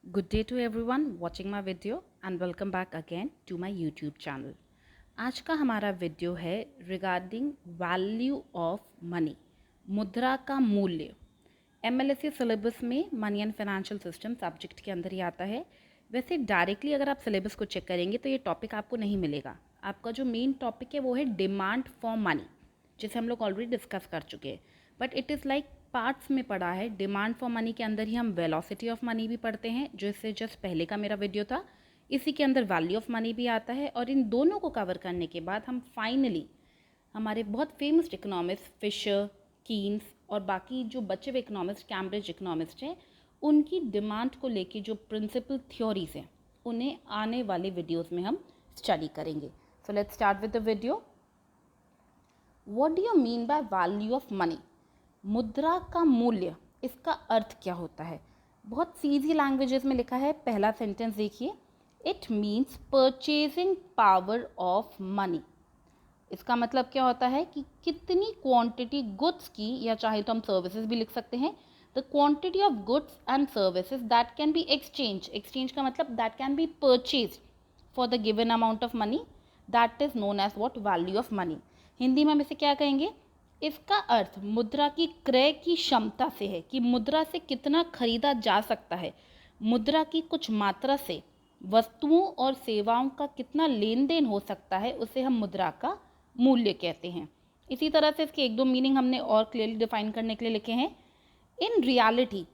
Good day to everyone watching my video and welcome back again to my YouTube channel. आज का हमारा video है regarding value of money, मुद्रा का मूल्य। MLSE सिलेबस में money and financial system subject के अंदर ही आता है। वैसे डायरेक्टली अगर आप सिलेबस को चेक करेंगे तो ये टॉपिक आपको नहीं मिलेगा। आपका जो मेन टॉपिक है वो है डिमांड फॉर मनी, जिसे हम लोग ऑलरेडी डिस्कस कर चुके हैं, but it is like parts में पढ़ा है। डिमांड फॉर मनी के अंदर ही हम वेलोसिटी ऑफ मनी भी पढ़ते हैं, जो इससे जस्ट पहले का मेरा वीडियो था। इसी के अंदर वैल्यू ऑफ मनी भी आता है, और इन दोनों को कवर करने के बाद हम फाइनली हमारे बहुत फेमस इकोनॉमिस्ट फिशर, कीन्स और बाकी जो बचे हुए इकोनॉमिस्ट, कैम्ब्रिज इकोनॉमिस्ट हैं, उनकी डिमांड को लेके जो प्रिंसिपल थ्योरीज हैं उन्हें आने वाले वीडियोस में हम स्टडी करेंगे। So let's start with the video. What do you mean by value of money? मुद्रा का मूल्य, इसका अर्थ क्या होता है? बहुत सीधी लैंग्वेजेस में लिखा है। पहला सेंटेंस देखिए, it means purchasing power of money. इसका मतलब क्या होता है कि कितनी क्वांटिटी गुड्स की, या चाहे तो हम सर्विसेज भी लिख सकते हैं, the quantity of goods and services that can be exchange. Exchange का मतलब that can be purchase for the given amount of money, that is known as what? Value of money. Hindi में हम इसे क्या कहेंगे? इसका अर्थ मुद्रा की क्रय की क्षमता से है, कि मुद्रा से कितना खरीदा जा सकता है। मुद्रा की कुछ मात्रा से वस्तुओं और सेवाओं का कितना लेन देन हो सकता है, उसे हम मुद्रा का मूल्य कहते हैं। इसी तरह से इसके एक दो मीनिंग हमने और क्लियरली डिफाइन करने के लिए लिखे हैं। इन रियलिटी,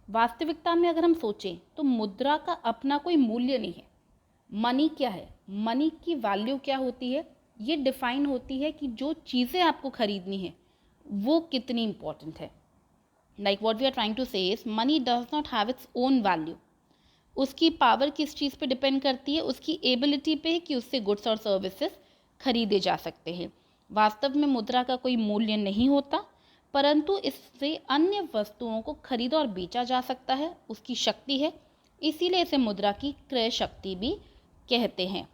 वास्तविकता में अगर हम सोचें तो मुद्रा का अपना कोई मूल्य नहीं है। मनी क्या है? मनी की वैल्यू क्या होती है? ये डिफाइन होती है कि जो चीज़ें आपको खरीदनी है वो कितनी इंपॉर्टेंट है। Like what we are trying to say is money does not have its own value. उसकी पावर किस चीज़ पे डिपेंड करती है? उसकी एबिलिटी पे, कि उससे गुड्स और सर्विसेज खरीदे जा सकते हैं। वास्तव में मुद्रा का कोई मूल्य नहीं होता, परंतु इससे अन्य वस्तुओं को खरीदा और बेचा जा सकता है, उसकी शक्ति है। इसीलिए इसे मुद्रा की क्रय शक्ति भी कहते हैं।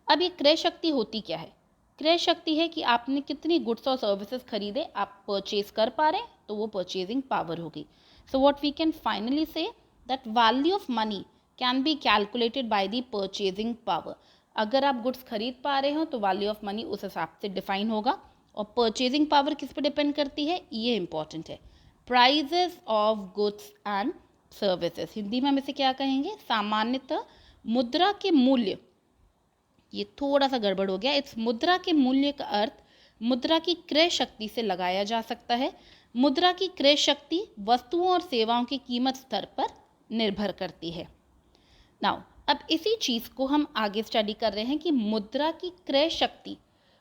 अब ये क्रय शक्ति होती क्या है? क्रय शक्ति है कि आपने कितनी गुड्स और सर्विसेज खरीदे, आप परचेज कर पा रहे हैं, तो वो परचेजिंग पावर होगी। So what we can finally say that value of money can be calculated by the purchasing power. अगर आप गुड्स खरीद पा रहे हो तो वैल्यू ऑफ मनी उस हिसाब से डिफाइन होगा। और परचेजिंग पावर किस पे डिपेंड करती है? ये इंपॉर्टेंट है। Prices of goods and services, Hindi में हम इसे क्या कहेंगे? सामान्यतः मुद्रा के मूल्य, ये थोड़ा सा गड़बड़ हो गया। इस मुद्रा के मूल्य का अर्थ मुद्रा की क्रय शक्ति से लगाया जा सकता है। मुद्रा की क्रय शक्ति वस्तुओं और सेवाओं की कीमत स्तर पर निर्भर करती है। नाउ अब इसी चीज़ को हम आगे स्टडी कर रहे हैं कि मुद्रा की क्रय शक्ति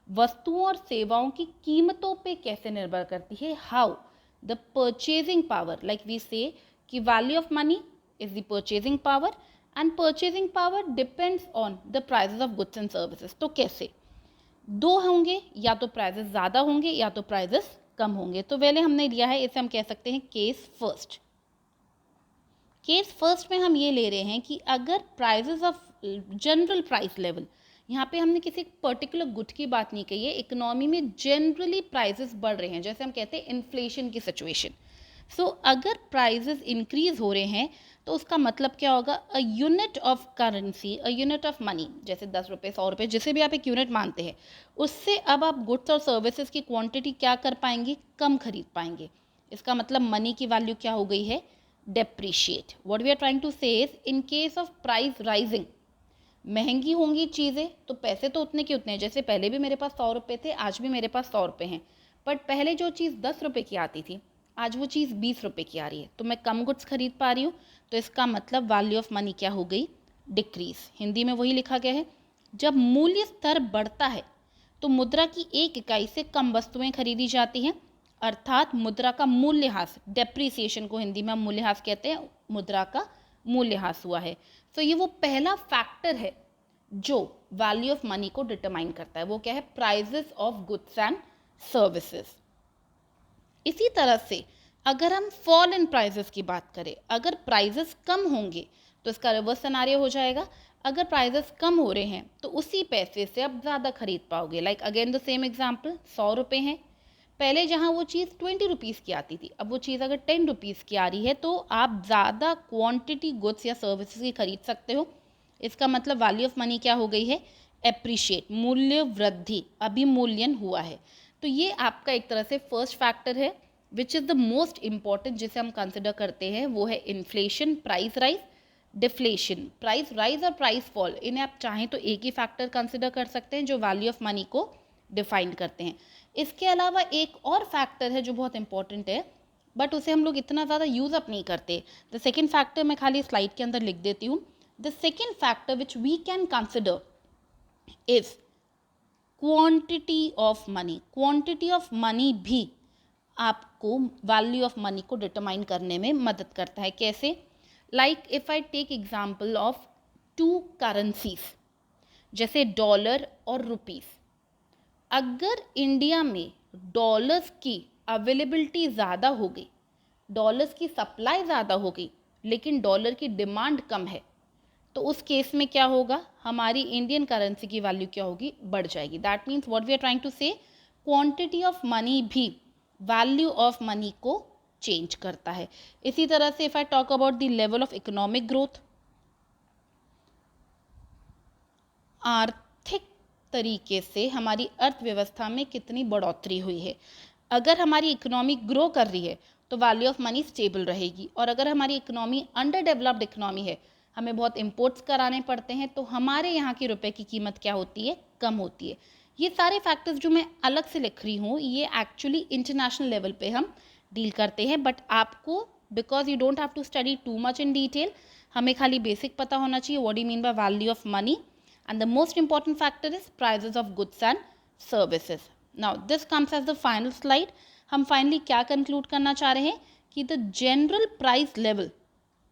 वस्तुओं और सेवाओं की कीमतों पे कैसे निर्भर करती है। How the purchasing power, like we say कि value of money is the purchasing power and purchasing power depends on the prices of goods and services. तो कैसे? दो होंगे, या तो प्राइजेस ज़्यादा होंगे या तो प्राइजेस कम होंगे। तो पहले हमने लिया है, इसे हम कह सकते हैं केस फर्स्ट। केस फर्स्ट में हम ये ले रहे हैं कि अगर prices of general price level, यहाँ पे हमने किसी पर्टिकुलर गुड की बात नहीं कही है, इकोनॉमी में जनरली प्राइजेस बढ़ रहे हैं, जैसे हम कहते हैं इन्फ्लेशन की सिचुएशन। सो अगर प्राइजेस इंक्रीज हो रहे हैं तो उसका मतलब क्या होगा? A unit of currency, a unit of money, जैसे 10 रुपये 100 रुपये, जिसे भी आप एक यूनिट मानते हैं, उससे अब आप गुड्स और सर्विसेज की क्वांटिटी क्या कर पाएंगे? कम खरीद पाएंगे। इसका मतलब मनी की वैल्यू क्या हो गई है? Depreciate. What we are trying to say is in case of price rising, महंगी होंगी चीज़ें तो पैसे तो उतने के उतने हैं। जैसे पहले भी मेरे पास 100 रुपये थे, आज भी मेरे पास 100 रुपये हैं, बट पहले जो चीज़ 10 रुपये की आती थी आज वो चीज़ 20 रुपये की आ रही है, तो मैं कम गुड्स खरीद पा रही हूँ। तो इसका मतलब वैल्यू ऑफ मनी क्या हो गई? डिक्रीज। हिंदी में वही लिखा गया है, जब मूल्य स्तर बढ़ता है तो मुद्रा की एक इकाई से कम वस्तुएं खरीदी जाती हैं, अर्थात मुद्रा का मूल्यह्रास, डेप्रिसिएशन को हिंदी में हम मूल्यह्रास कहते हैं, मुद्रा का मूल्यह्रास हुआ है। तो ये वो पहला फैक्टर है जो वैल्यू ऑफ मनी को डिटरमाइन करता है। वो क्या है? Prices of goods and services. इसी तरह से अगर हम फॉल इन प्राइजेस की बात करें, अगर प्राइजेस कम होंगे तो इसका रिवर्स सिनेरियो हो जाएगा। अगर प्राइजेस कम हो रहे हैं तो उसी पैसे से आप ज़्यादा खरीद पाओगे। Like again the same example, 100 रुपये हैं, पहले जहाँ वो चीज़ 20 रुपीज़ की आती थी, अब वो चीज़ अगर 10 रुपीज़ की आ रही है तो आप ज़्यादा क्वांटिटी गुड्स या सर्विसेज की खरीद सकते हो। इसका मतलब वैल्यू ऑफ मनी क्या हो गई है? एप्रिशिएट, मूल्य वृद्धि, अभिमूल्यन हुआ है। तो ये आपका एक तरह से फर्स्ट फैक्टर है which is the most important, जिसे हम कंसिडर करते हैं, वो है inflation, price rise, deflation. Price rise और प्राइस फॉल, इन्हें आप चाहें तो एक ही फैक्टर कंसिडर कर सकते हैं जो वैल्यू ऑफ मनी को डिफाइन करते हैं। इसके अलावा एक और फैक्टर है जो बहुत इंपॉर्टेंट है, बट उसे हम लोग इतना ज़्यादा यूज़ अप नहीं करते। द सेकेंड फैक्टर मैं खाली स्लाइड के अंदर लिख देती हूँ। The second factor which we can consider is quantity of money. Quantity of money भी आपको वैल्यू ऑफ मनी को डिटरमाइन करने में मदद करता है। कैसे? Like if I take example of two currencies, जैसे डॉलर और रुपीस। अगर इंडिया में डॉलर्स की अवेलेबिलिटी ज़्यादा हो गई, डॉलर्स की सप्लाई ज़्यादा हो गई, लेकिन डॉलर की डिमांड कम है, तो उस केस में क्या होगा? हमारी इंडियन करेंसी की वैल्यू क्या होगी? बढ़ जाएगी। That means what we are trying to say, quantity of money भी वैल्यू ऑफ मनी को चेंज करता है। इसी तरह से if I talk about the level of economic growth, आर्थिक तरीके से हमारी अर्थव्यवस्था में कितनी बढ़ोतरी हुई है। अगर हमारी इकोनॉमी ग्रो कर रही है तो वैल्यू ऑफ मनी स्टेबल रहेगी, और अगर हमारी इकोनॉमी अंडर डेवलप्ड इकोनॉमी है, हमें बहुत इंपोर्ट्स कराने पड़ते हैं, तो हमारे यहाँ की रुपए की कीमत क्या होती है? कम होती है। ये सारे फैक्टर्स जो मैं अलग से लिख रही हूँ, ये एक्चुअली इंटरनेशनल लेवल पे हम डील करते हैं, बट आपको because you don't have to study too much in detail, हमें खाली बेसिक पता होना चाहिए what do you mean by value of money, and the most important factor is prices of goods and services. Now this comes as the final slide. हम finally क्या conclude करना चाह रहे हैं कि the general price level,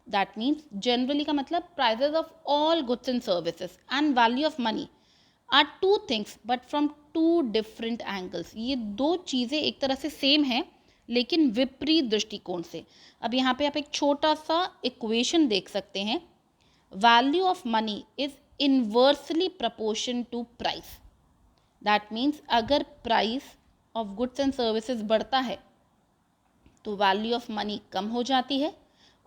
that means generally का मतलब prices of all goods and services and value of money are two things but from two different angles. ये दो चीज़ें एक तरह से सेम हैं लेकिन विपरीत दृष्टिकोण से। अब यहाँ पे आप एक छोटा सा इक्वेशन देख सकते हैं। Value of money is inversely proportion to price. That means अगर price of goods and services बढ़ता है तो वैल्यू ऑफ मनी कम हो जाती है,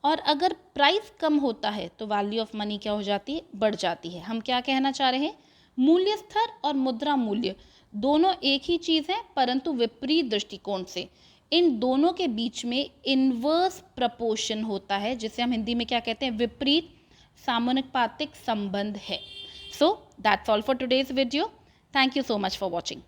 और अगर प्राइस कम होता है तो वैल्यू ऑफ मनी क्या हो जाती है? बढ़ जाती है। हम क्या कहना चाह रहे हैं? मूल्य स्तर और मुद्रा मूल्य दोनों एक ही चीज़ है, परंतु विपरीत दृष्टिकोण से। इन दोनों के बीच में इनवर्स प्रपोर्शन होता है, जिसे हम हिंदी में क्या कहते हैं? विपरीत सामानुपातिक संबंध है। So that's all for today's video. Thank you so much for watching.